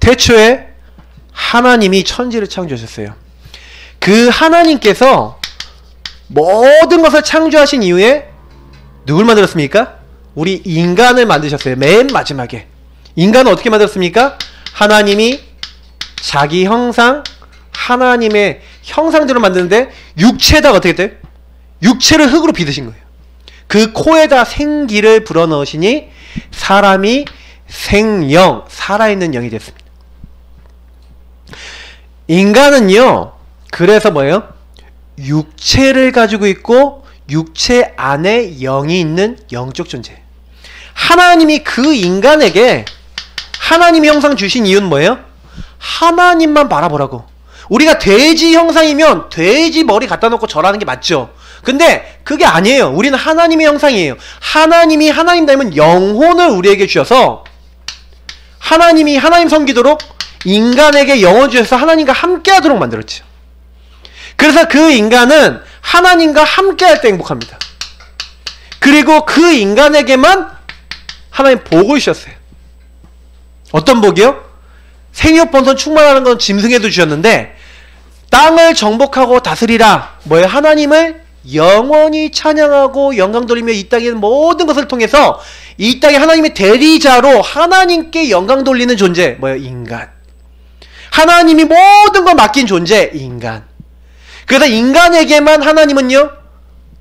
태초에 하나님이 천지를 창조하셨어요. 그 하나님께서 모든 것을 창조하신 이후에 누굴 만들었습니까? 우리 인간을 만드셨어요. 맨 마지막에. 인간은 어떻게 만들었습니까? 하나님이 자기 형상, 하나님의 형상대로 만드는데 육체에다가 어떻게 돼요? 육체를 흙으로 빚으신 거예요. 그 코에다 생기를 불어넣으시니 사람이 생영, 살아있는 영이 됐습니다. 인간은요, 그래서 뭐예요? 육체를 가지고 있고 육체 안에 영이 있는 영적 존재예요. 하나님이 그 인간에게 하나님의 형상 주신 이유는 뭐예요? 하나님만 바라보라고. 우리가 돼지 형상이면 돼지 머리 갖다 놓고 절하는 게 맞죠? 근데 그게 아니에요. 우리는 하나님의 형상이에요. 하나님이 하나님 닮은 영혼을 우리에게 주셔서 하나님이 하나님 섬기도록 인간에게 영혼 주셔서 하나님과 함께 하도록 만들었죠. 그래서 그 인간은 하나님과 함께 할 때 행복합니다. 그리고 그 인간에게만 하나님 복을 주셨어요. 어떤 복이요? 생육번선 충만하는 건 짐승에도 주셨는데 땅을 정복하고 다스리라. 뭐예요? 하나님을 영원히 찬양하고 영광 돌리며 이 땅에 있는 모든 것을 통해서 이 땅에 하나님의 대리자로 하나님께 영광 돌리는 존재. 뭐예요? 인간. 하나님이 모든 걸 맡긴 존재. 인간. 그래서 인간에게만 하나님은요,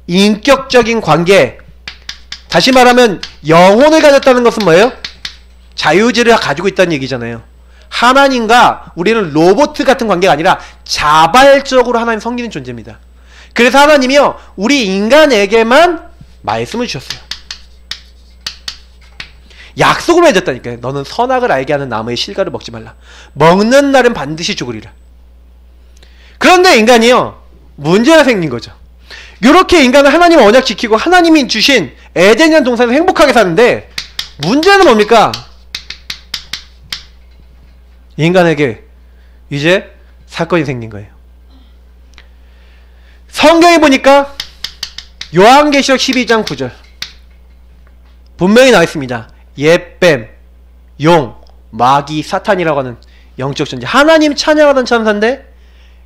인격적인 관계, 다시 말하면 영혼을 가졌다는 것은 뭐예요? 자유의지를 가지고 있다는 얘기잖아요. 하나님과 우리는 로봇 같은 관계가 아니라 자발적으로 하나님 섬기는 존재입니다. 그래서 하나님이요, 우리 인간에게만 말씀을 주셨어요. 약속을 맺었다니까요. 너는 선악을 알게 하는 나무의 실과를 먹지 말라. 먹는 날은 반드시 죽으리라. 그런데 인간이요, 문제가 생긴 거죠. 이렇게 인간은 하나님의 언약 지키고 하나님이 주신 에덴이라는 동산에서 행복하게 사는데 문제는 뭡니까? 인간에게 이제 사건이 생긴 거예요. 성경에 보니까 요한계시록 12장 9절 분명히 나와 있습니다. 옛뱀, 용, 마귀, 사탄이라고 하는 영적 존재, 하나님 찬양하던 천사인데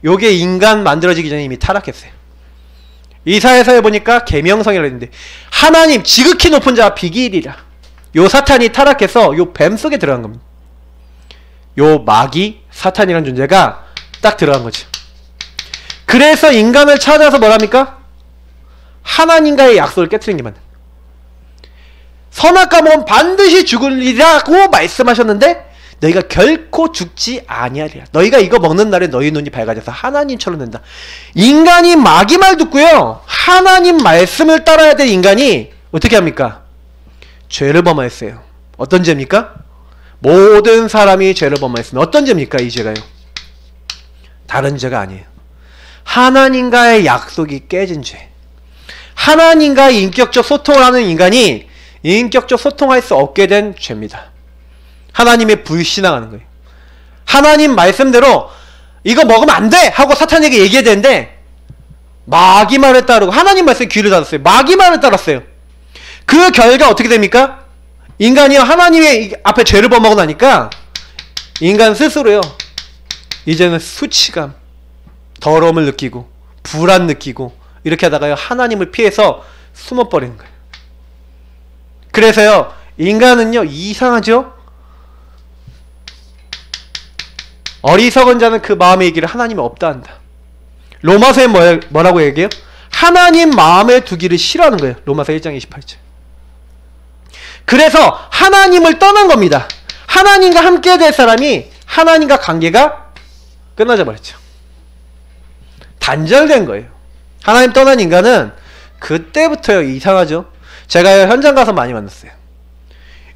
요게 인간 만들어지기 전에 이미 타락했어요. 이사야서에 보니까 계명성이라고 했는데 하나님 지극히 높은 자 비길이라. 요 사탄이 타락해서 요 뱀 속에 들어간 겁니다. 요 마귀, 사탄이라는 존재가 딱 들어간 거죠. 그래서 인간을 찾아서 뭐랍니까? 하나님과의 약속을 깨트린 게 맞는. 선악과 먹으면 반드시 죽으리라고 말씀하셨는데 너희가 결코 죽지 아니하리라. 너희가 이거 먹는 날에 너희 눈이 밝아져서 하나님처럼 된다. 인간이 마귀 말 듣고요, 하나님 말씀을 따라야 될 인간이 어떻게 합니까? 죄를 범하였어요. 어떤 죄입니까? 모든 사람이 죄를 범하였습니다. 어떤 죄입니까? 이 죄가요, 다른 죄가 아니에요. 하나님과의 약속이 깨진 죄. 하나님과 인격적 소통을 하는 인간이 인격적 소통할 수 없게 된 죄입니다. 하나님의 불신앙하는 거예요. 하나님 말씀대로 이거 먹으면 안 돼! 하고 사탄에게 얘기해야 되는데 마귀 말을 따르고 하나님 말씀에 귀를 닫았어요. 마귀 말을 따랐어요. 그 결과 어떻게 됩니까? 인간이요, 하나님의 앞에 죄를 범하고 나니까 인간 스스로요, 이제는 수치감, 더러움을 느끼고 불안 느끼고 이렇게 하다가요, 하나님을 피해서 숨어버리는 거예요. 그래서요, 인간은요, 이상하죠? 어리석은 자는 그 마음의 얘기를 하나님이 없다 한다. 로마서에 뭐라고 얘기해요? 하나님 마음에 두기를 싫어하는 거예요. 로마서 1장 28절. 그래서 하나님을 떠난 겁니다. 하나님과 함께 될 사람이 하나님과 관계가 끝나져 버렸죠. 단절된 거예요. 하나님 떠난 인간은 그때부터요, 이상하죠? 제가 현장 가서 많이 만났어요.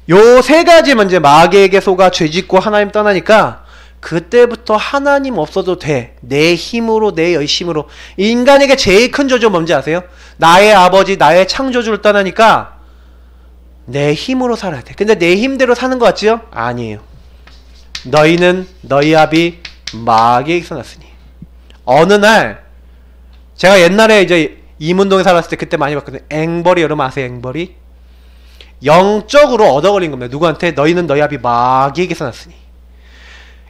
요 세 가지 문제, 마귀에게 속아 죄짓고 하나님 떠나니까 그때부터 하나님 없어도 돼. 내 힘으로, 내 열심으로. 인간에게 제일 큰 저주 뭔지 아세요? 나의 아버지, 나의 창조주를 떠나니까 내 힘으로 살아야 돼. 근데 내 힘대로 사는 것 같지요? 아니에요. 너희는 너희 아비 마귀에게서 났으니. 어느 날 제가 옛날에 이제 이문동에 살았을 때 그때 많이 봤거든요. 앵벌이, 여러분 아세요? 앵벌이? 영적으로 얻어걸린 겁니다. 누구한테? 너희는 너희 아비 마귀에게서 났으니.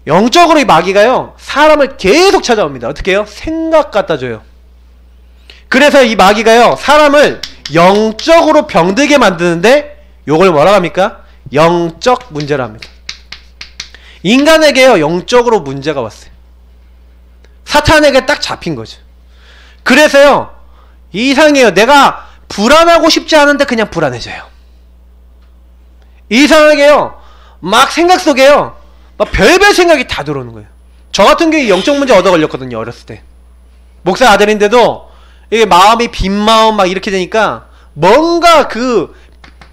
영적으로 이 마귀가요, 사람을 계속 찾아옵니다. 어떻게 해요? 생각 갖다 줘요. 그래서 이 마귀가요, 사람을 영적으로 병들게 만드는데 요걸 뭐라고 합니까? 영적 문제라 합니다. 인간에게요, 영적으로 문제가 왔어요. 사탄에게 딱 잡힌 거죠. 그래서요, 이상해요. 내가 불안하고 싶지 않은데 그냥 불안해져요. 이상하게요, 막 생각 속에요, 막 별별 생각이 다 들어오는 거예요. 저 같은 경우에 영적 문제 얻어 걸렸거든요, 어렸을 때. 목사 아들인데도 이게 마음이 빈 마음 막 이렇게 되니까 뭔가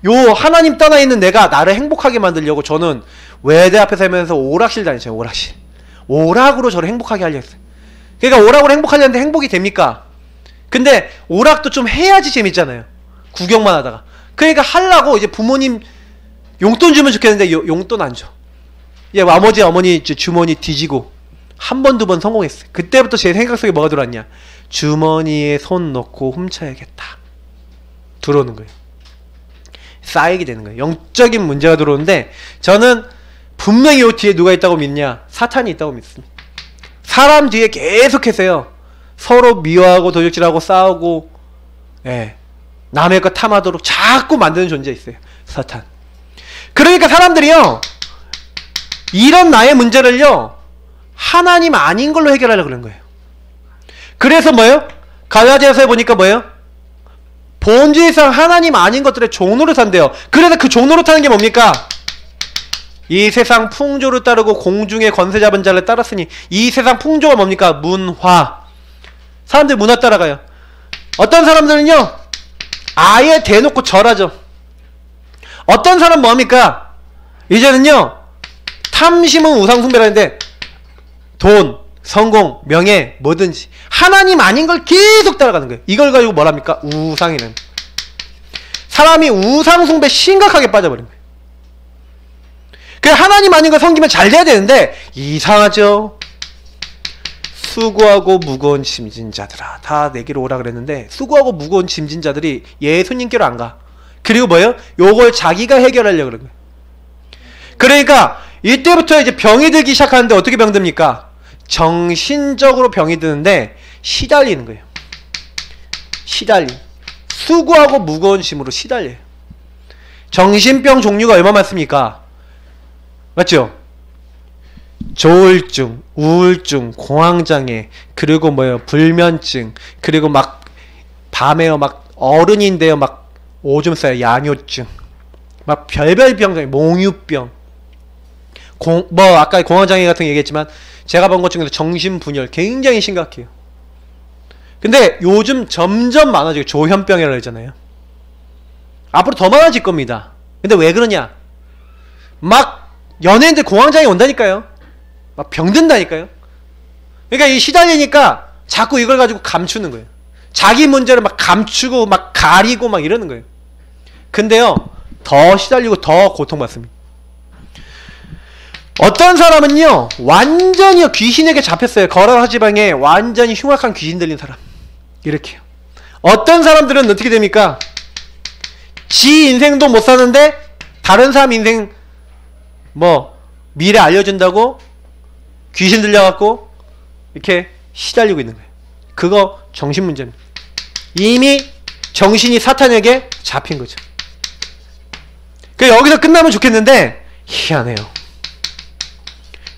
요 하나님 떠나 있는 내가 나를 행복하게 만들려고 저는 외대 앞에 살면서 오락실 다녔어요. 오락실. 오락으로 저를 행복하게 하려 했어요. 그러니까 오락으로 행복하려 했는데 행복이 됩니까? 근데 오락도 좀 해야지 재밌잖아요. 구경만 하다가. 그러니까 하려고 이제 부모님 용돈 주면 좋겠는데 용돈 안 줘. 이제 아버지 어머니 주머니 뒤지고 한 번 두 번 성공했어요. 그때부터 제 생각 속에 뭐가 들어왔냐, 주머니에 손 넣고 훔쳐야겠다 들어오는 거예요. 쌓이게 되는 거예요. 영적인 문제가 들어오는데 저는 분명히 요 뒤에 누가 있다고 믿냐? 사탄이 있다고 믿습니다. 사람 뒤에 계속해서요, 서로 미워하고 도적질하고 싸우고, 예, 남의 것 탐하도록 자꾸 만드는 존재 있어요. 사탄. 그러니까 사람들이요, 이런 나의 문제를요, 하나님 아닌 걸로 해결하려고 그러는 거예요. 그래서 뭐예요? 갈라디아서에 보니까 뭐예요? 본질상 하나님 아닌 것들의 종노릇 한대요. 그래서 그 종노릇 하는 게 뭡니까? 이 세상 풍조를 따르고 공중의 권세 잡은 자를 따랐으니, 이 세상 풍조가 뭡니까? 문화. 사람들 문화 따라가요. 어떤 사람들은요, 아예 대놓고 절하죠. 어떤 사람 뭡니까? 이제는요, 탐심은 우상숭배라는데 돈, 성공, 명예, 뭐든지 하나님 아닌 걸 계속 따라가는 거예요. 이걸 가지고 뭐랍니까? 우상이라는. 사람이 우상숭배 심각하게 빠져버린 거예요. 그래, 하나님 아닌 걸 섬기면 잘 돼야 되는데 이상하죠. 수고하고 무거운 짐진 자들아, 다 내게로 오라 그랬는데 수고하고 무거운 짐진 자들이 예수님께로 안 가. 그리고 뭐예요? 요걸 자기가 해결하려고 그런 거예요. 그러니까 이때부터 이제 병이 들기 시작하는데 어떻게 병듭니까? 정신적으로 병이 드는데 시달리는 거예요. 시달림. 수고하고 무거운 짐으로 시달려요. 정신병 종류가 얼마 많습니까? 맞죠? 조울증, 우울증, 공황장애, 그리고 뭐예요? 불면증, 그리고 막 밤에요, 막 어른인데요, 막 오줌 싸요, 양요증, 막 별별 병, 몽유병, 뭐 아까 공황장애 같은 거 얘기했지만 제가 본 것 중에서 정신분열 굉장히 심각해요. 근데 요즘 점점 많아지고 조현병이라고 하잖아요. 앞으로 더 많아질 겁니다. 근데 왜 그러냐? 막 연예인들 공황장애 온다니까요. 막 병든다니까요. 그러니까 이 시달리니까 자꾸 이걸 가지고 감추는 거예요. 자기 문제를 막 감추고 막 가리고 막 이러는 거예요. 근데요, 더 시달리고 더 고통받습니다. 어떤 사람은요, 완전히 귀신에게 잡혔어요. 거라사 지방에 완전히 흉악한 귀신 들린 사람. 이렇게요. 어떤 사람들은 어떻게 됩니까? 지 인생도 못 사는데 다른 사람 인생 뭐 미래 알려준다고 귀신 들려갖고 이렇게 시달리고 있는 거예요. 그거 정신문제입니다. 이미 정신이 사탄에게 잡힌 거죠. 여기서 끝나면 좋겠는데 희한해요.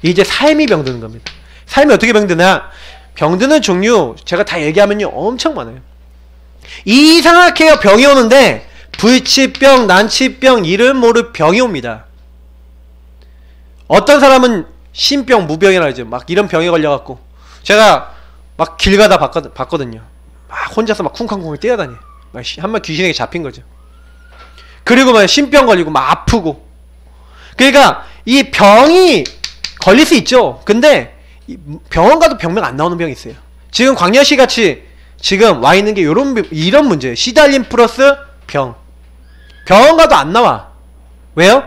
이제 삶이 병드는 겁니다. 삶이 어떻게 병드나? 병드는 종류 제가 다 얘기하면요 엄청 많아요. 이상하게 병이 오는데 불치병, 난치병, 이름 모를 병이 옵니다. 어떤 사람은 신병, 무병이라 하죠. 막 이런 병에 걸려갖고 제가 막 길 가다 봤거든요. 막 혼자서 막 쿵쾅쿵 뛰어다녀. 한번 귀신에게 잡힌 거죠. 그리고 막 신병 걸리고 막 아프고. 그러니까 이 병이 걸릴 수 있죠. 근데 병원 가도 병명 안 나오는 병이 있어요. 지금 광야시 같이 지금 와 있는 게 이런 문제예요. 시달림 플러스 병. 병원 가도 안 나와. 왜요?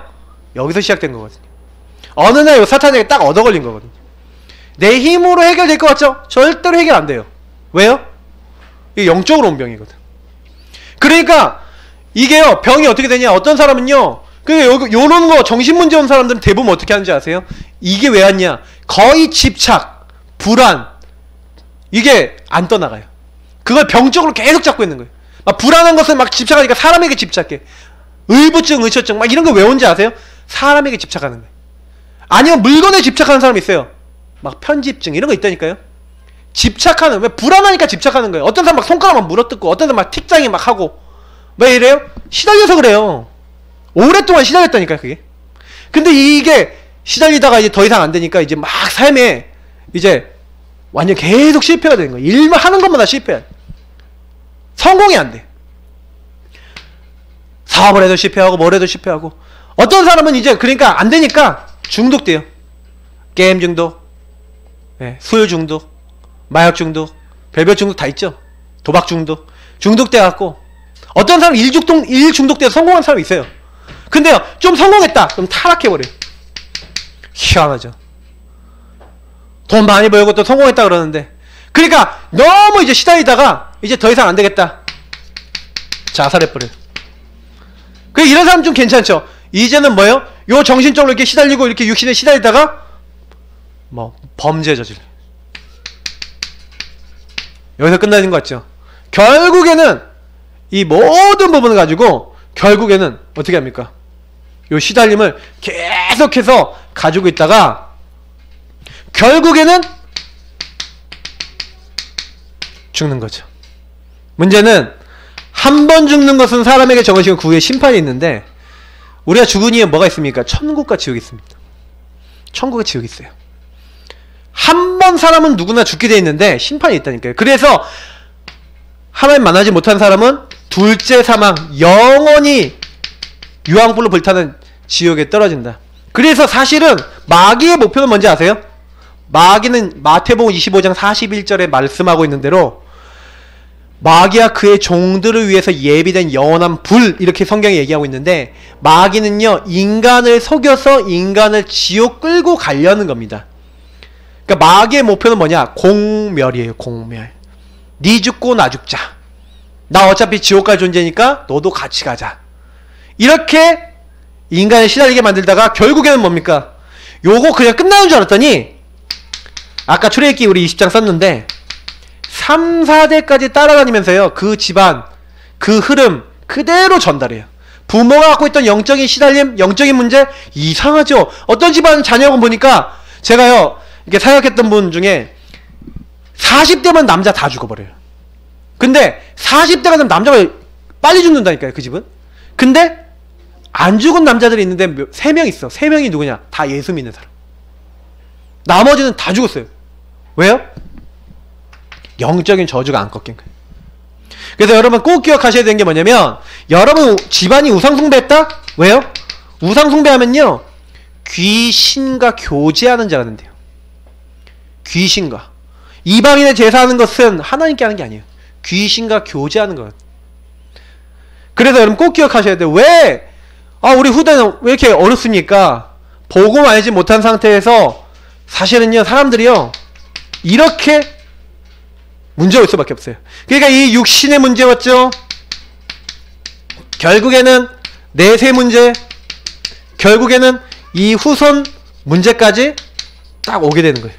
여기서 시작된 거거든요. 어느 날 요 사탄에게 딱 얻어 걸린 거거든요. 내 힘으로 해결될 것 같죠? 절대로 해결 안 돼요. 왜요? 이게 영적으로 온 병이거든. 그러니까 이게요, 병이 어떻게 되냐? 어떤 사람은요, 요런 거 정신문제 온 사람들은 대부분 어떻게 하는지 아세요? 이게 왜 왔냐? 거의 집착, 불안, 이게 안 떠나가요. 그걸 병적으로 계속 잡고 있는 거예요. 막 불안한 것을 막 집착하니까 사람에게 집착해. 의부증, 의처증 막 이런 거 왜 온지 아세요? 사람에게 집착하는 거예요. 아니면 물건에 집착하는 사람이 있어요. 막 편집증 이런 거 있다니까요. 집착하는, 왜 불안하니까 집착하는 거예요. 어떤 사람 막 손가락 막 물어뜯고, 어떤 사람 막 틱장이 막 하고. 왜 이래요? 시달려서 그래요. 오랫동안 시달렸다니까요, 그게. 근데 이게 시달리다가 이제 더 이상 안 되니까 이제 막 삶에 이제 완전 계속 실패가 되는 거예요. 일만 하는 것마다 실패야. 성공이 안 돼. 사업을 해도 실패하고 뭘 해도 실패하고. 어떤 사람은 이제 그러니까 안 되니까 중독돼요. 게임 중독, 술 중독, 마약 중독, 별별 중독 다 있죠. 도박 중독. 중독돼갖고 어떤 사람은 일 중독돼서 성공한 사람이 있어요. 근데요, 좀 성공했다. 그럼 타락해버려요. 희한하죠. 돈 많이 벌고 또 성공했다 그러는데. 그러니까 너무 이제 시달리다가 이제 더 이상 안 되겠다. 자살해버려요. 그래, 이런 사람 좀 괜찮죠. 이제는 뭐예요? 요 정신적으로 이렇게 시달리고 이렇게 육신에 시달리다가 뭐 범죄 저질. 여기서 끝나는 것 같죠. 결국에는 이 모든 부분을 가지고 결국에는 어떻게 합니까? 요 시달림을 계속해서 가지고 있다가 결국에는 죽는 거죠. 문제는 한 번 죽는 것은 사람에게 정해진 그 후에 심판이 있는데, 우리가 죽은 이유에 뭐가 있습니까? 천국과 지옥이 있습니다. 천국과 지옥이 있어요. 한 번 사람은 누구나 죽게 돼 있는데 심판이 있다니까요. 그래서 하나님 만나지 못한 사람은 둘째 사망, 영원히 유황불로 불타는 지옥에 떨어진다. 그래서 사실은 마귀의 목표는 뭔지 아세요? 마귀는 마태복음 25장 41절에 말씀하고 있는 대로 마귀와 그의 종들을 위해서 예비된 영원한 불, 이렇게 성경이 얘기하고 있는데, 마귀는요 인간을 속여서 인간을 지옥 끌고 가려는 겁니다. 그러니까 마귀의 목표는 뭐냐? 공멸이에요. 공멸. 니 죽고 나 죽자. 나 어차피 지옥 갈 존재니까 너도 같이 가자. 이렇게 인간을 시달리게 만들다가 결국에는 뭡니까? 요거 그냥 끝나는 줄 알았더니, 아까 출애굽기 우리 20장 썼는데 3, 4대까지 따라다니면서요 그 집안, 그 흐름 그대로 전달해요. 부모가 갖고 있던 영적인 시달림, 영적인 문제 이상하죠. 어떤 집안 자녀분 보니까, 제가요 이렇게 사역했던 분 중에 40대면 남자 다 죽어버려요. 근데 40대가 되면 남자가 빨리 죽는다니까요, 그 집은. 근데 안 죽은 남자들이 있는데 3명 있어. 3명이 누구냐? 다 예수 믿는 사람. 나머지는 다 죽었어요. 왜요? 영적인 저주가 안 꺾인 거예요. 그래서 여러분 꼭 기억하셔야 되는 게 뭐냐면, 여러분 집안이 우상숭배했다? 왜요? 우상숭배하면요 귀신과 교제하는 자가 된대요. 귀신과. 이방인의 제사하는 것은 하나님께 하는 게 아니에요. 귀신과 교제하는 것. 그래서 여러분 꼭 기억하셔야 돼요. 왜 우리 후대는 왜 이렇게 어렵습니까? 복음 알지 못한 상태에서 사실은요 사람들이요 이렇게 문제가 올 수밖에 없어요. 그러니까 이 육신의 문제 맞죠? 결국에는 내세 문제, 결국에는 이 후손 문제까지 딱 오게 되는 거예요.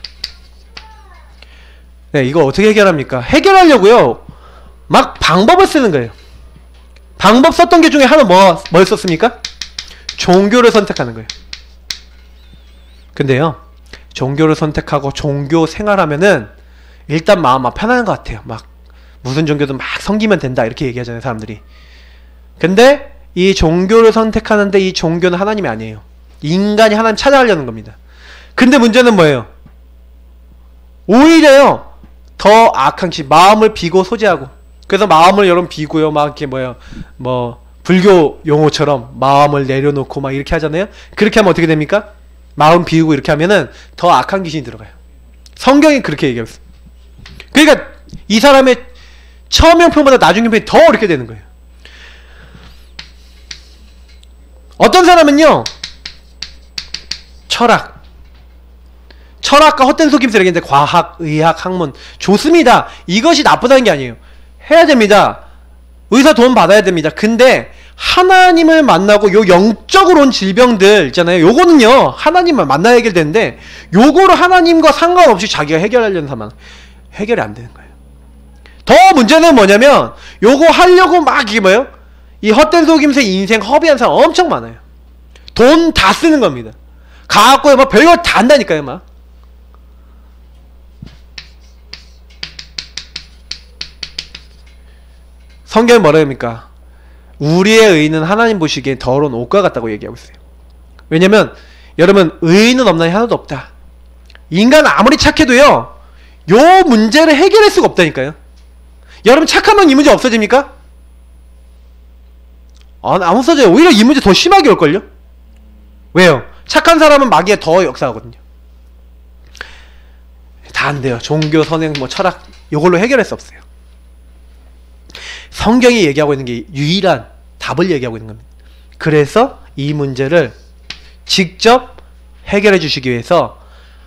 네, 이거 어떻게 해결합니까? 해결하려고요 막 방법을 쓰는 거예요. 방법 썼던 게 중에 하나 뭘 썼습니까? 종교를 선택하는 거예요. 근데요 종교를 선택하고 종교 생활하면은 일단 마음 막 편안한 것 같아요. 막 무슨 종교든 막 섬기면 된다 이렇게 얘기하잖아요 사람들이. 근데 이 종교를 선택하는데 이 종교는 하나님이 아니에요. 인간이 하나님 찾아가려는 겁니다. 근데 문제는 뭐예요? 오히려요 더 악한 짓, 마음을 비고 소지하고. 그래서 마음을 여러분 비고요 막 이렇게 뭐 불교 용어처럼 마음을 내려놓고 막 이렇게 하잖아요. 그렇게 하면 어떻게 됩니까? 마음 비우고 이렇게 하면은 더 악한 귀신이 들어가요. 성경이 그렇게 얘기하고 있어요. 그러니까 이 사람의 처음 형편보다 나중 형편이 더 어렵게 되는 거예요. 어떤 사람은요 철학과 헛된 속임수를 얘기했는데, 과학, 의학, 학문 좋습니다. 이것이 나쁘다는 게 아니에요. 해야 됩니다. 의사 돈 받아야 됩니다. 근데 하나님을 만나고 요 영적으로 온 질병들 있잖아요. 요거는요 하나님을 만나야 해결되는데 요거를 하나님과 상관없이 자기가 해결하려는 사람 해결이 안 되는 거예요. 더 문제는 뭐냐면 요거 하려고 막 이게 뭐예요? 이 헛된 속임새 인생 허비한 사람 엄청 많아요. 돈 다 쓰는 겁니다. 가갖고 막 별걸 다 한다니까요. 막 성경이 뭐라 합니까? 우리의 의는 하나님 보시기에 더러운 옷과 같다고 얘기하고 있어요. 왜냐면 여러분 의는 없나니 하나도 없다. 인간 아무리 착해도요 요 문제를 해결할 수가 없다니까요. 여러분 착하면 이 문제 없어집니까? 안 없어져요. 오히려 이 문제 더 심하게 올걸요? 왜요? 착한 사람은 마귀에 더 역사하거든요. 다 안 돼요. 종교, 선행, 뭐 철학 요걸로 해결할 수 없어요. 성경이 얘기하고 있는 게 유일한 답을 얘기하고 있는 겁니다. 그래서 이 문제를 직접 해결해 주시기 위해서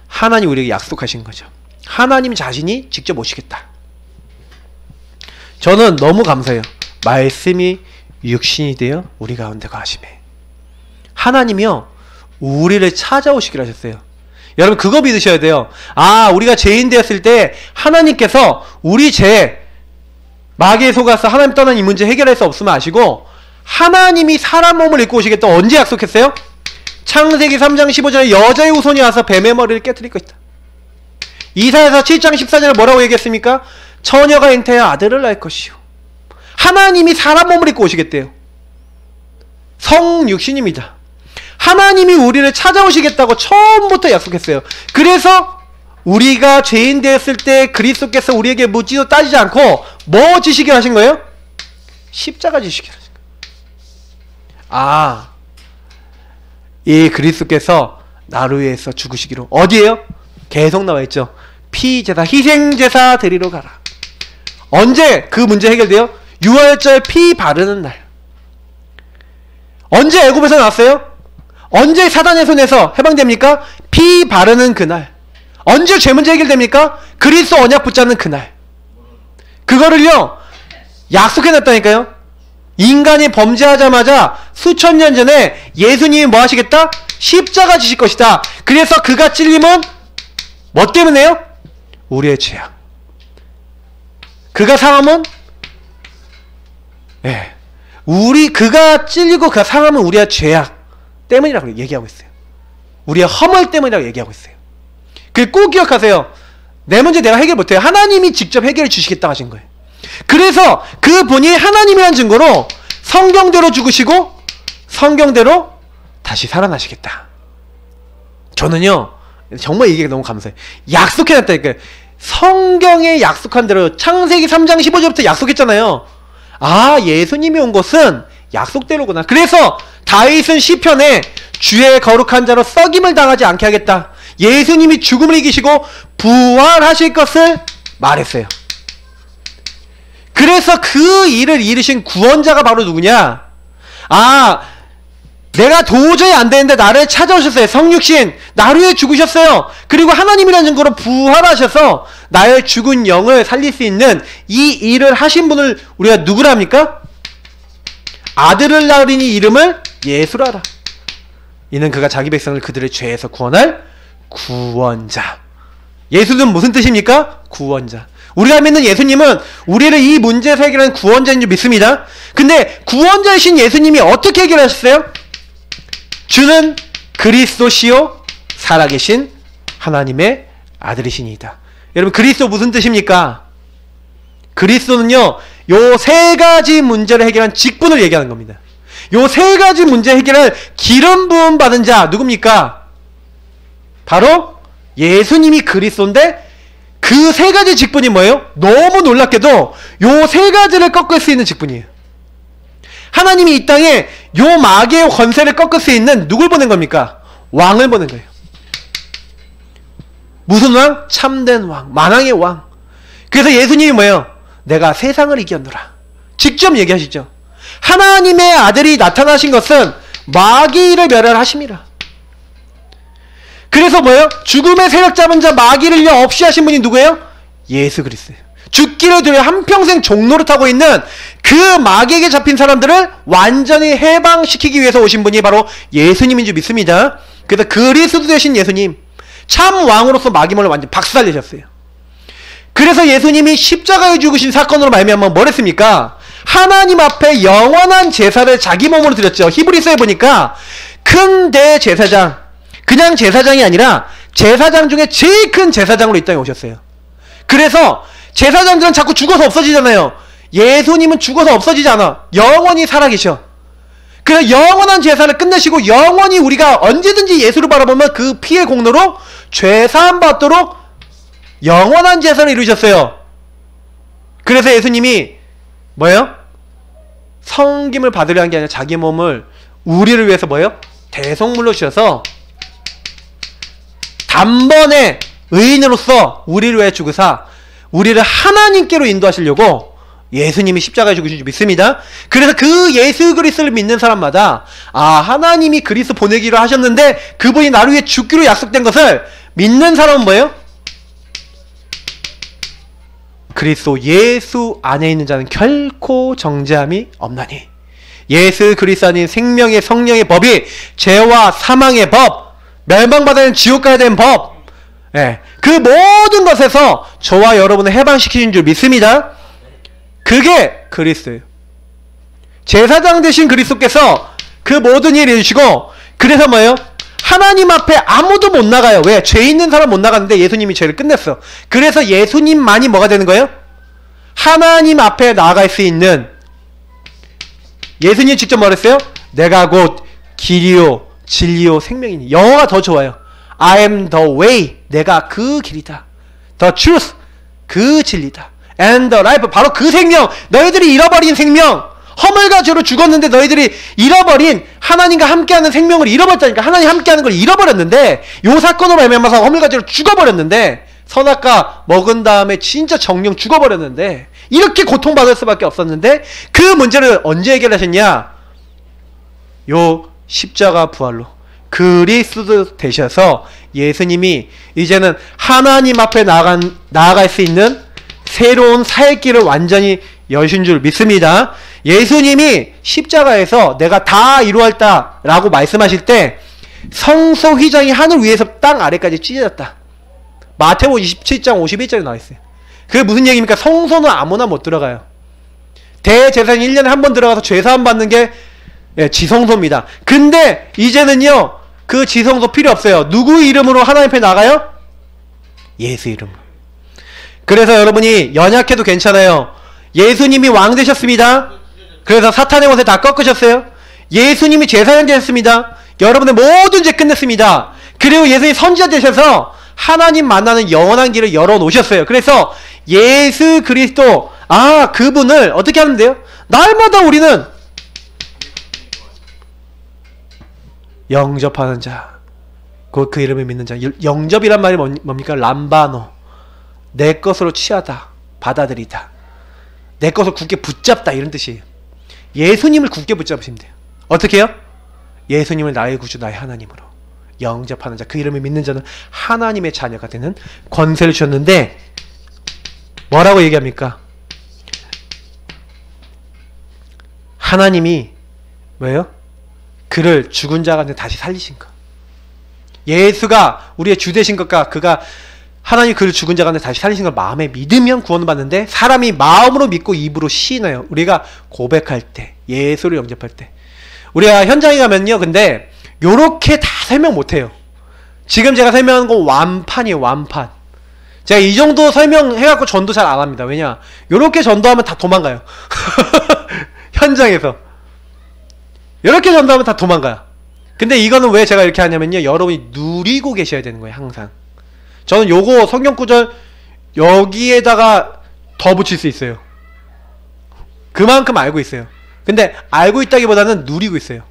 하나님 우리에게 약속하신 거죠. 하나님 자신이 직접 오시겠다. 저는 너무 감사해요. 말씀이 육신이 되어 우리 가운데 거하시매. 하나님이요 우리를 찾아오시기로 하셨어요. 여러분 그거 믿으셔야 돼요. 아 우리가 죄인 되었을 때 하나님께서 우리 죄 마귀에 속아서 하나님 떠난 이 문제 해결할 수 없으면 아시고 하나님이 사람 몸을 입고 오시겠다. 언제 약속했어요? 창세기 3장 15절에 여자의 후손이 와서 뱀의 머리를 깨뜨릴 것이다. 이사야서 7장 14절에 뭐라고 얘기했습니까? 처녀가 잉태하여 아들을 낳을 것이요. 하나님이 사람 몸을 입고 오시겠대요. 성육신입니다. 하나님이 우리를 찾아오시겠다고 처음부터 약속했어요. 그래서 우리가 죄인 되었을 때 그리스도께서 우리에게 묻지도 따지지 않고 뭐 지시기로 하신 거예요? 십자가 지시기로 하신 거예요. 아, 이 그리스도께서 나를 위해서 죽으시기로. 어디에요? 계속 나와 있죠. 피제사, 희생제사 드리러 가라. 언제 그 문제 해결돼요? 유월절 피 바르는 날. 언제 애굽에서 나왔어요? 언제 사단의 손에서 해방됩니까? 피 바르는 그날. 언제 죄 문제 해결됩니까? 그리스도 언약 붙잡는 그날. 그거를요 약속해놨다니까요. 인간이 범죄하자마자 수천 년 전에 예수님이 뭐 하시겠다? 십자가 지실 것이다. 그래서 그가 찔림은 뭐 때문에요? 우리의 죄악. 그가 상함은 그가 찔리고 그가 상함은 우리의 죄악 때문이라고 얘기하고 있어요. 우리의 허물 때문이라고 얘기하고 있어요. 꼭 기억하세요. 내 문제 내가 해결 못해요. 하나님이 직접 해결해 주시겠다고 하신 거예요. 그래서 그분이 하나님이라는 증거로 성경대로 죽으시고 성경대로 다시 살아나시겠다. 저는요 정말 이게 너무 감사해요. 약속해놨다니까요. 성경에 약속한 대로 창세기 3장 15절부터 약속했잖아요. 아 예수님이 온 것은 약속대로구나. 그래서 다윗은 시편에 주의 거룩한 자로 썩임을 당하지 않게 하겠다. 예수님이 죽음을 이기시고 부활하실 것을 말했어요. 그래서 그 일을 이루신 구원자가 바로 누구냐? 아 내가 도저히 안 되는데 나를 찾아오셨어요. 성육신 나를 위해 죽으셨어요. 그리고 하나님이라는 증거로 부활하셔서 나의 죽은 영을 살릴 수 있는 이 일을 하신 분을 우리가 누구라 합니까? 아들을 낳으리니 이름을 예수라 하라. 이는 그가 자기 백성을 그들의 죄에서 구원할 구원자. 예수는 무슨 뜻입니까? 구원자. 우리가 믿는 예수님은 우리를 이 문제에서 해결하는 구원자인 줄 믿습니다. 근데 구원자이신 예수님이 어떻게 해결하셨어요? 주는 그리스도시요 살아계신 하나님의 아들이시니이다. 여러분 그리스도 무슨 뜻입니까? 그리스도는요 요 세 가지 문제를 해결한 직분을 얘기하는 겁니다. 요 세 가지 문제 해결을 기름 부음 받은 자 누굽니까? 바로 예수님이 그리스도인데 그 세 가지 직분이 뭐예요? 너무 놀랍게도 요 세 가지를 꺾을 수 있는 직분이에요. 하나님이 이 땅에 요 마귀의 권세를 꺾을 수 있는 누굴 보낸 겁니까? 왕을 보낸 거예요. 무슨 왕? 참된 왕, 만왕의 왕. 그래서 예수님이 뭐예요? 내가 세상을 이겼노라. 직접 얘기하시죠. 하나님의 아들이 나타나신 것은 마귀를 멸하심이라. 그래서 뭐예요? 죽음의 세력 잡은 자 마귀를요 없이 하신 분이 누구예요? 예수 그리스도예요. 죽기를 두려워 한평생 종노릇하고 있는 그 마귀에게 잡힌 사람들을 완전히 해방시키기 위해서 오신 분이 바로 예수님인 줄 믿습니다. 그래서 그리스도 되신 예수님, 참 왕으로서 마귀물을 완전 박살내셨어요. 그래서 예수님이 십자가에 죽으신 사건으로 말미암아 뭘 했습니까? 하나님 앞에 영원한 제사를 자기 몸으로 드렸죠. 히브리서에 보니까 큰 대제사장, 그냥 제사장이 아니라 제사장 중에 제일 큰 제사장으로 이 땅에 오셨어요. 그래서 제사장들은 자꾸 죽어서 없어지잖아요. 예수님은 죽어서 없어지지 않아. 영원히 살아계셔. 그래서 영원한 제사를 끝내시고 영원히 우리가 언제든지 예수를 바라보면 그 피의 공로로 죄사함 받도록 영원한 제사를 이루셨어요. 그래서 예수님이 뭐예요? 성김을 받으려 한 게 아니라 자기 몸을 우리를 위해서 뭐예요? 대속물로 주셔서 단번에 의인으로서 우리를 위해 죽으사 우리를 하나님께로 인도하시려고 예수님이 십자가에 죽으신 줄 믿습니다. 그래서 그 예수 그리스도를 믿는 사람마다 아, 하나님이 그리스도 보내기로 하셨는데 그분이 나를 위해 죽기로 약속된 것을 믿는 사람은 뭐예요? 그리스도 예수 안에 있는 자는 결코 정죄함이 없나니. 예수 그리스도 안인 생명의 성령의 법이 죄와 사망의 법, 멸망받아야 지옥 가야 되는 법, 예, 그 모든 것에서 저와 여러분을 해방시키신 줄 믿습니다. 그게 그리스도예요. 제사장 되신 그리스도께서 그 모든 일을 이루시고, 그래서 뭐예요? 하나님 앞에 아무도 못 나가요. 왜? 죄 있는 사람 못 나가는데 예수님이 죄를 끝냈어. 그래서 예수님만이 뭐가 되는 거예요? 하나님 앞에 나아갈 수 있는, 예수님이 직접 말했어요. 내가 곧 길이요 진리요 생명이니. 영어가 더 좋아요. I am the way. 내가 그 길이다. The truth. 그 진리다. And the life. 바로 그 생명. 너희들이 잃어버린 생명. 허물과 죄로 죽었는데 너희들이 잃어버린 하나님과 함께하는 생명을 잃어버렸다니까. 하나님 함께하는 걸 잃어버렸는데, 요 사건으로 말미암아서 허물과 죄로 죽어버렸는데, 선악과 먹은 다음에 진짜 정령 죽어버렸는데, 이렇게 고통받을 수밖에 없었는데, 그 문제를 언제 해결하셨냐? 요 십자가 부활로 그리스도 되셔서 예수님이 이제는 하나님 앞에 나아갈 수 있는 새로운 살 길을 완전히 여신 줄 믿습니다. 예수님이 십자가에서 내가 다 이루었다 라고 말씀하실 때 성소 휘장이 하늘 위에서 땅 아래까지 찢어졌다. 마태복음 27장 51절에 나와있어요. 그게 무슨 얘기입니까? 성소는 아무나 못 들어가요. 대제사장이 1년에 한 번 들어가서 죄사함 받는 게 지성소입니다. 근데 이제는요, 그 지성소 필요 없어요. 누구 이름으로 하나님 앞에 나가요? 예수 이름으로. 그래서 여러분이 연약해도 괜찮아요. 예수님이 왕 되셨습니다. 그래서 사탄의 권세 다 꺾으셨어요. 예수님이 제사장 되셨습니다. 여러분의 모든 죄 끝냈습니다. 그리고 예수님이 선지자 되셔서 하나님 만나는 영원한 길을 열어놓으셨어요. 그래서 예수 그리스도, 아, 그분을 어떻게 하는데요? 날마다 우리는 영접하는 자, 곧 그 이름을 믿는 자. 영접이란 말이 뭡니까? 람바노. 내 것으로 취하다, 받아들이다, 내 것을 굳게 붙잡다, 이런 뜻이에요. 예수님을 굳게 붙잡으시면 돼요. 어떻게 해요? 예수님을 나의 구주, 나의 하나님으로 영접하는 자, 그 이름을 믿는 자는 하나님의 자녀가 되는 권세를 주셨는데, 뭐라고 얘기합니까? 하나님이 뭐예요? 그를 죽은 자 가운데 다시 살리신 것. 예수가 우리의 주 되신 것과 그가 하나님 그를 죽은 자 가운데 다시 살리신 걸 마음에 믿으면 구원을 받는데, 사람이 마음으로 믿고 입으로 시인해요. 우리가 고백할 때, 예수를 영접할 때. 우리가 현장에 가면요, 근데 요렇게 다 설명 못해요. 지금 제가 설명한 건 완판이에요. 완판. 제가 이 정도 설명해갖고 전도 잘 안합니다. 왜냐, 요렇게 전도하면 다 도망가요. 현장에서 이렇게 전도하면 다 도망가요. 근데 이거는 왜 제가 이렇게 하냐면요, 여러분이 누리고 계셔야 되는 거예요. 항상. 저는 요거 성경구절 여기에다가 더 붙일 수 있어요. 그만큼 알고 있어요. 근데 알고 있다기보다는 누리고 있어요.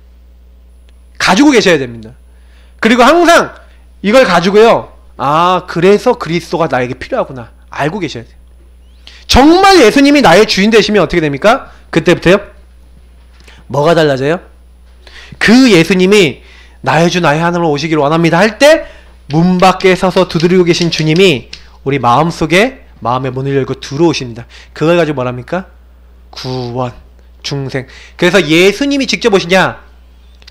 가지고 계셔야 됩니다. 그리고 항상 이걸 가지고요, 아, 그래서 그리스도가 나에게 필요하구나, 알고 계셔야 돼요. 정말 예수님이 나의 주인 되시면 어떻게 됩니까? 그때부터요, 뭐가 달라져요? 그 예수님이 나의 주 나의 하나님으로 오시기를 원합니다 할 때 문 밖에 서서 두드리고 계신 주님이 우리 마음속에 마음의 문을 열고 들어오십니다. 그걸 가지고 뭐랍니까? 구원, 중생. 그래서 예수님이 직접 오시냐?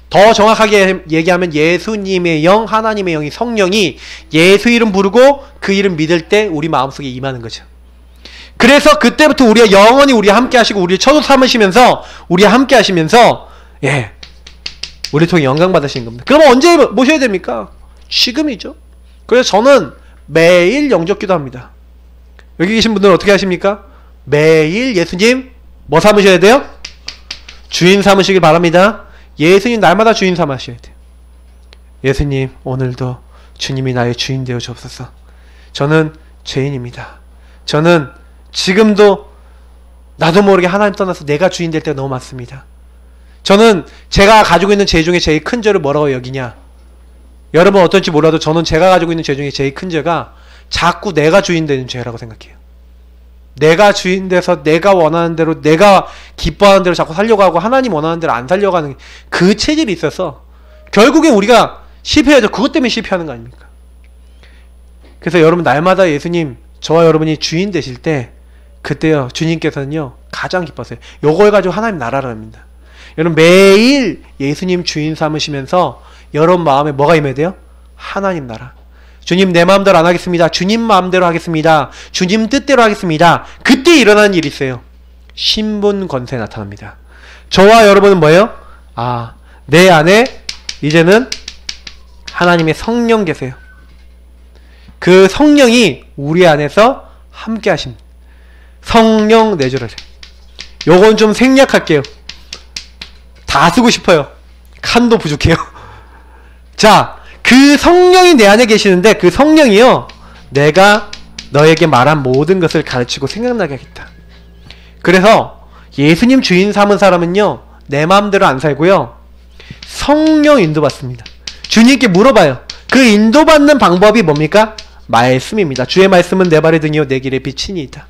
더 정확하게 얘기하면 예수님의 영, 하나님의 영이, 성령이 예수 이름 부르고 그 이름 믿을 때 우리 마음속에 임하는 거죠. 그래서 그때부터 우리가 영원히 우리와 함께 하시고 우리를 처소 삼으시면서 우리와 함께 하시면서 우리 통해 영광 받으시는 겁니다. 그러면 언제 모셔야 됩니까? 지금이죠. 그래서 저는 매일 영접 기도합니다. 여기 계신 분들은 어떻게 하십니까? 매일 예수님 뭐 삼으셔야 돼요? 주인 삼으시길 바랍니다. 예수님 날마다 주인 삼으셔야 돼요. 예수님 오늘도 주님이 나의 주인 되어 주옵소서. 저는 죄인입니다. 저는 지금도 나도 모르게 하나님 떠나서 내가 주인 될 때가 너무 많습니다. 저는 제가 가지고 있는 죄 중에 제일 큰 죄를 뭐라고 여기냐? 여러분 어떤지 몰라도 저는 제가 가지고 있는 죄 중에 제일 큰 죄가 자꾸 내가 주인 되는 죄라고 생각해요. 내가 주인 돼서 내가 원하는 대로 내가 기뻐하는 대로 자꾸 살려고 하고 하나님 원하는 대로 안 살려고 하는 그 체질이 있어서 결국엔 우리가 실패해야죠. 그것 때문에 실패하는 거 아닙니까? 그래서 여러분 날마다 예수님 저와 여러분이 주인 되실 때 그때요 주님께서는요 가장 기뻐하세요. 요걸 가지고 하나님 나라를 합니다. 여러분 매일 예수님 주인 삼으시면서 여러분 마음에 뭐가 임해야 돼요? 하나님 나라. 주님 내 마음대로 안 하겠습니다. 주님 마음대로 하겠습니다. 주님 뜻대로 하겠습니다. 그때 일어나는 일이 있어요. 신분 권세 나타납니다. 저와 여러분은 뭐예요? 내 안에 이제는 하나님의 성령 계세요. 그 성령이 우리 안에서 함께 하십니다. 성령 내주를. 요건 좀 생략할게요. 다 쓰고 싶어요. 칸도 부족해요. 자, 그 성령이 내 안에 계시는데 그 성령이요 내가 너에게 말한 모든 것을 가르치고 생각나게 하겠다. 그래서 예수님 주인 삼은 사람은요 내 마음대로 안 살고요 성령 인도받습니다. 주님께 물어봐요. 그 인도받는 방법이 뭡니까? 말씀입니다. 주의 말씀은 내 발의 등이요 내 길의 빛이니이다.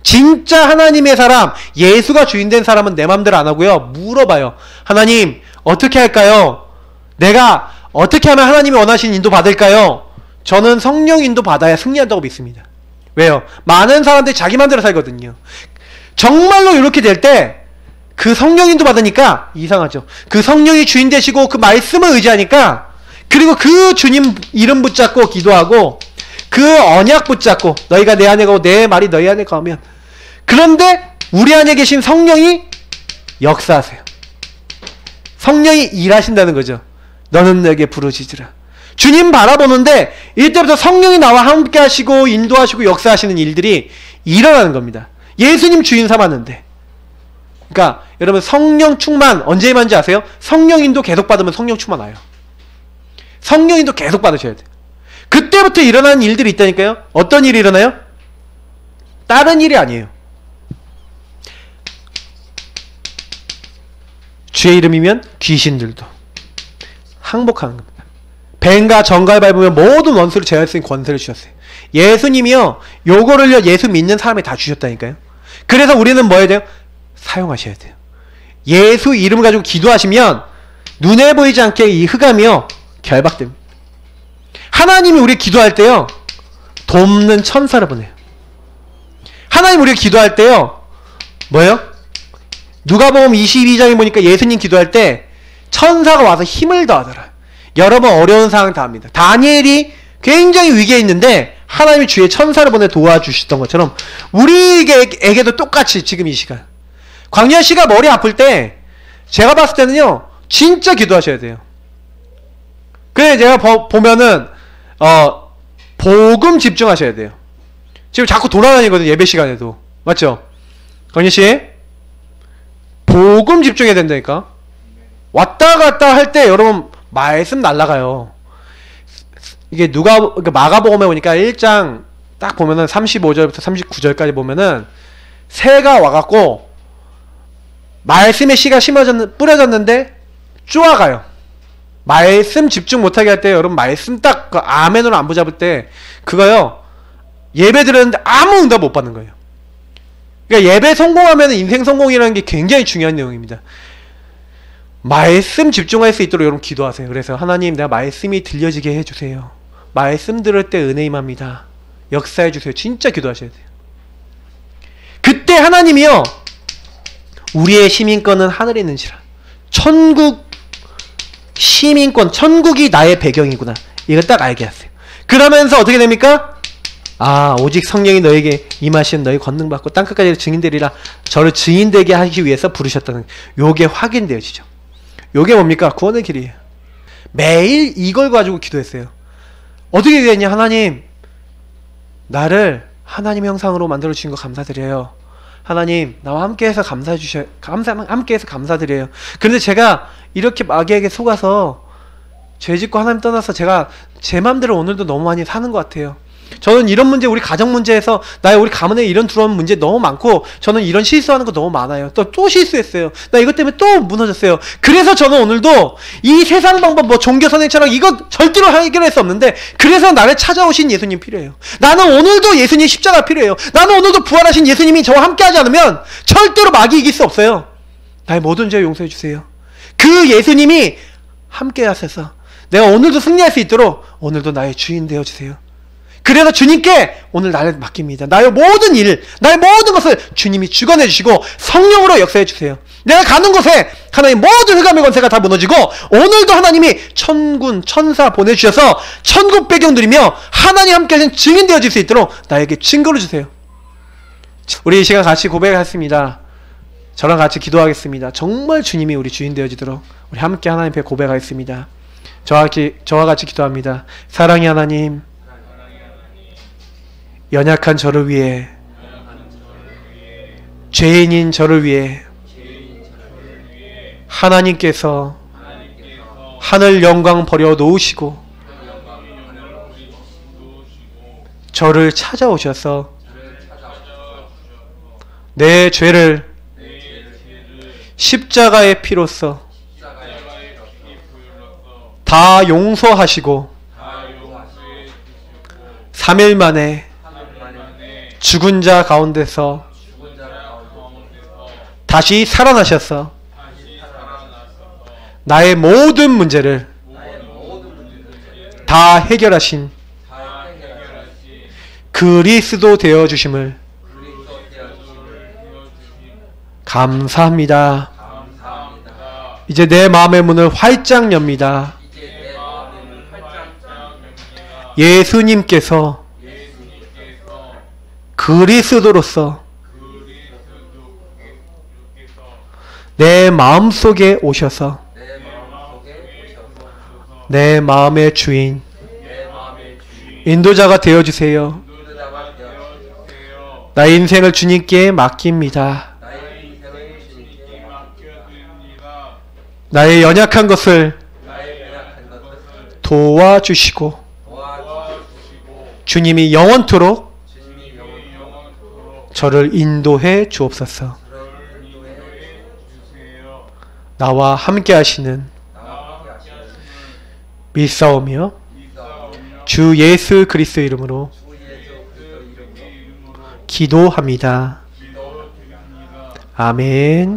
진짜 하나님의 사람, 예수가 주인된 사람은 내 맘대로 안 하고요 물어봐요. 하나님 어떻게 할까요? 내가 어떻게 하면 하나님이 원하시는 인도 받을까요? 저는 성령 인도 받아야 승리한다고 믿습니다. 왜요? 많은 사람들이 자기 맘대로 살거든요. 정말로 이렇게 될 때 그 성령 인도 받으니까 이상하죠. 그 성령이 주인 되시고 그 말씀을 의지하니까 그리고 그 주님 이름 붙잡고 기도하고 그 언약 붙잡고 너희가 내 안에 가고 내 말이 너희 안에 가면 그런데 우리 안에 계신 성령이 역사하세요. 성령이 일하신다는 거죠. 너는 내게 부르짖으라. 주님 바라보는데 이때부터 성령이 나와 함께 하시고 인도하시고 역사하시는 일들이 일어나는 겁니다. 예수님 주인 삼았는데. 그러니까 여러분 성령 충만 언제 임한지 아세요? 성령 인도 계속 받으면 성령 충만 와요. 성령 인도 계속 받으셔야 돼요. 그때부터 일어나는 일들이 있다니까요. 어떤 일이 일어나요? 다른 일이 아니에요. 주의 이름이면 귀신들도 항복하는 겁니다. 뱀과 정갈 밟으면 모든 원수를 제어할 수 있는 권세를 주셨어요. 예수님이요 요거를요 예수 믿는 사람에 다 주셨다니까요. 그래서 우리는 뭐 해야 돼요? 사용하셔야 돼요. 예수 이름을 가지고 기도하시면 눈에 보이지 않게 이 흑암이요 결박됩니다. 하나님이 우리 기도할 때요 돕는 천사를 보내요. 하나님 우리가 기도할 때요 뭐예요? 누가복음 22장에 보니까 예수님 기도할 때 천사가 와서 힘을 더하더라. 여러분 어려운 상황 다 합니다. 다니엘이 굉장히 위기에 있는데 하나님이 주의 천사를 보내 도와주셨던 것처럼 우리에게도 똑같이 지금 이 시간 광년 씨가 머리 아플 때 제가 봤을 때는요 진짜 기도하셔야 돼요. 그래 제가 보면은 복음 집중하셔야 돼요. 지금 자꾸 돌아다니거든요. 예배 시간에도. 맞죠? 광년씨 복음 집중해야 된다니까. 왔다 갔다 할 때 여러분 말씀 날라가요. 이게 마가복음에 보니까 1장 딱 보면은 35절부터 39절까지 보면은 새가 와갖고 말씀의 씨가 뿌려졌는데 쪼아가요. 말씀 집중 못하게 할 때 여러분 말씀 딱 아멘으로 안 붙잡을 때 그거요 예배 드렸는데 아무 응답 못 받는 거예요. 그러니까 예배 성공하면 인생 성공이라는 게 굉장히 중요한 내용입니다. 말씀 집중할 수 있도록 여러분 기도하세요. 그래서 하나님 내가 말씀이 들려지게 해주세요. 말씀 들을 때 은혜 임합니다. 역사해 주세요. 진짜 기도하셔야 돼요. 그때 하나님이요, 우리의 시민권은 하늘에 있는지라. 천국 시민권, 천국이 나의 배경이구나. 이걸 딱 알게 하세요. 그러면서 어떻게 됩니까? 아, 오직 성령이 너에게 임하시는 너희 권능 받고 땅끝까지 증인되리라. 저를 증인되게 하기 위해서 부르셨다는, 요게 확인되어지죠. 요게 뭡니까? 구원의 길이에요. 매일 이걸 가지고 기도했어요. 어떻게 기도했냐? 하나님, 나를 하나님 형상으로 만들어 주신 거 감사드려요. 하나님, 나와 함께해서 함께해서 감사드려요. 그런데 제가 이렇게 마귀에게 속아서 죄짓고 하나님 떠나서 제가 제 맘대로 오늘도 너무 많이 사는 것 같아요. 저는 이런 문제, 우리 가정 문제에서 우리 가문에 이런 들어온 문제 너무 많고, 저는 이런 실수하는 거 너무 많아요. 또 실수했어요. 나 이것 때문에 또 무너졌어요. 그래서 저는 오늘도 이 세상 방법, 뭐 종교 선행처럼 이거 절대로 해결할 수 없는데, 그래서 나를 찾아오신 예수님 필요해요. 나는 오늘도 예수님 십자가 필요해요. 나는 오늘도 부활하신 예수님이 저와 함께하지 않으면 절대로 마귀 이길 수 없어요. 나의 모든 죄 용서해 주세요. 그 예수님이 함께 하셔서 내가 오늘도 승리할 수 있도록 오늘도 나의 주인 되어주세요. 그래서 주님께 오늘 나를 맡깁니다. 나의 모든 일, 나의 모든 것을 주님이 주관해 주시고 성령으로 역사해 주세요. 내가 가는 곳에 하나님 모든 흑암의 권세가 다 무너지고, 오늘도 하나님이 천군, 천사 보내주셔서 천국 배경 누리며 하나님 함께 하신 증인 되어질 수 있도록 나에게 증거를 주세요. 우리 이 시간 같이 고백하겠습니다. 저랑 같이 기도하겠습니다. 정말 주님이 우리 주인 되어지도록 우리 함께 하나님 앞에 고백하겠습니다. 저와 같이 기도합니다. 사랑의 하나님, 연약한 저를 위해, 죄인인 저를 위해 하나님께서 하늘 영광 버려 놓으시고 저를 찾아오셔서 내 죄를 십자가의 피로써 다 용서하시고 3일 만에 죽은 자 가운데서 다시 살아나셔서 나의 모든 문제를 다 해결하신 그리스도 되어주심을 감사합니다. 이제 내 마음의 문을 활짝 엽니다. 예수님께서 그리스도로서 내 마음속에 오셔서 내 마음의 주인, 인도자가 되어주세요. 나의 인생을 주님께 맡깁니다. 나의 연약한 것을 도와주시고 주님이 영원토록 저를 인도해 주옵소서. 나와 함께 하시는 믿사오며 주 예수 그리스도 이름으로 기도합니다. 아멘.